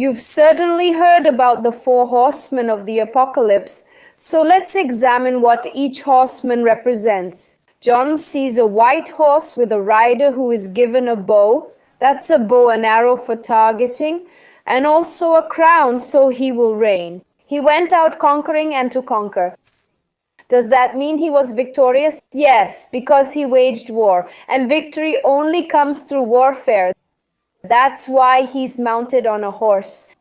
You've certainly heard about the four horsemen of the apocalypse, so let's examine what each horseman represents. John sees a white horse with a rider who is given a bow. That's a bow and arrow for targeting, and also a crown, so he will reign. He went out conquering and to conquer. Does that mean he was victorious? Yes, because he waged war, and victory only comes through warfare. That's why he's mounted on a horse.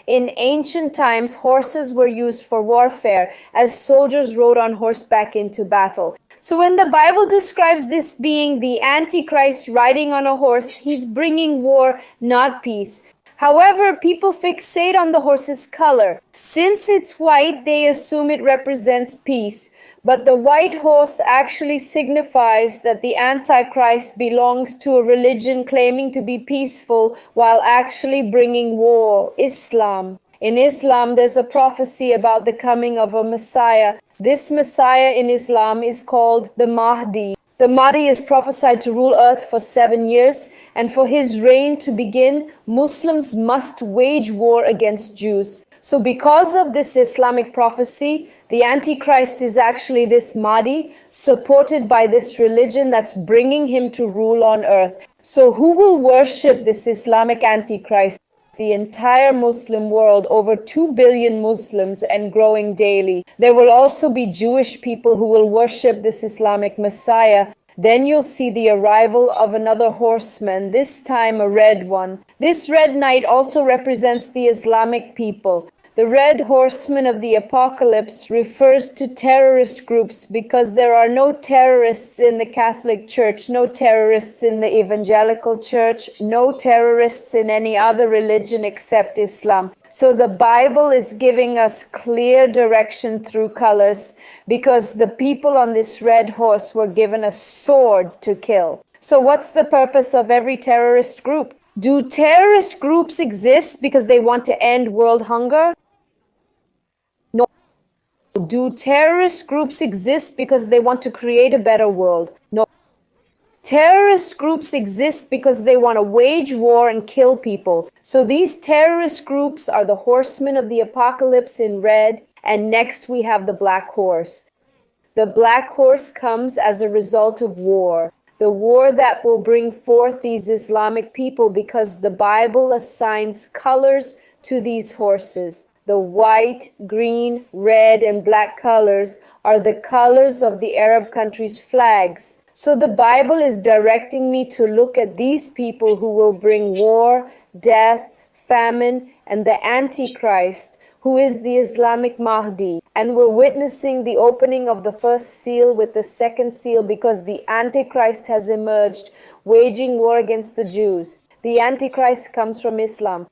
In ancient times, horses were used for warfare as soldiers rode on horseback into battle. So when the Bible describes this being the Antichrist riding on a horse, he's bringing war, not peace. However, people fixate on the horse's color. Since it's white, they assume it represents peace. But the white horse actually signifies that the Antichrist belongs to a religion claiming to be peaceful while actually bringing war, Islam. In Islam, there's a prophecy about the coming of a Messiah. This Messiah in Islam is called the Mahdi. The Mahdi is prophesied to rule earth for 7 years, and for his reign to begin, Muslims must wage war against Jews. So because of this Islamic prophecy, the Antichrist is actually this Mahdi, supported by this religion that's bringing him to rule on earth. So who will worship this Islamic Antichrist? The entire Muslim world, over 2 billion Muslims and growing daily. There will also be Jewish people who will worship this Islamic Messiah. Then you'll see the arrival of another horseman, this time a red one. This red knight also represents the Islamic people. The red horseman of the apocalypse refers to terrorist groups because there are no terrorists in the Catholic Church, no terrorists in the evangelical church, no terrorists in any other religion except Islam. So the Bible is giving us clear direction through colors because the people on this red horse were given a sword to kill. So what's the purpose of every terrorist group? Do terrorist groups exist because they want to end world hunger? No. Do terrorist groups exist because they want to create a better world? No. Terrorist groups exist because they want to wage war and kill people. So these terrorist groups are the horsemen of the apocalypse in red, and next we have the black horse. The black horse comes as a result of war. The war that will bring forth these Islamic people because the Bible assigns colors to these horses. The white, green, red, and black colors are the colors of the Arab countries' flags. So the Bible is directing me to look at these people who will bring war, death, famine, and the Antichrist, who is the Islamic Mahdi. And we're witnessing the opening of the first seal with the second seal because the Antichrist has emerged, waging war against the Jews. The Antichrist comes from Islam.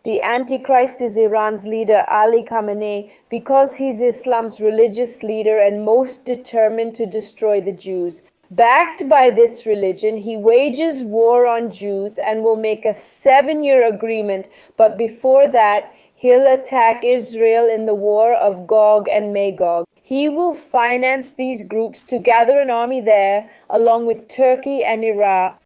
The Antichrist is Iran's leader, Ali Khamenei, because he's Islam's religious leader and most determined to destroy the Jews. Backed by this religion, he wages war on Jews and will make a 7-year agreement, but before that, he'll attack Israel in the war of Gog and Magog. He will finance these groups to gather an army there, along with Turkey and Iraq.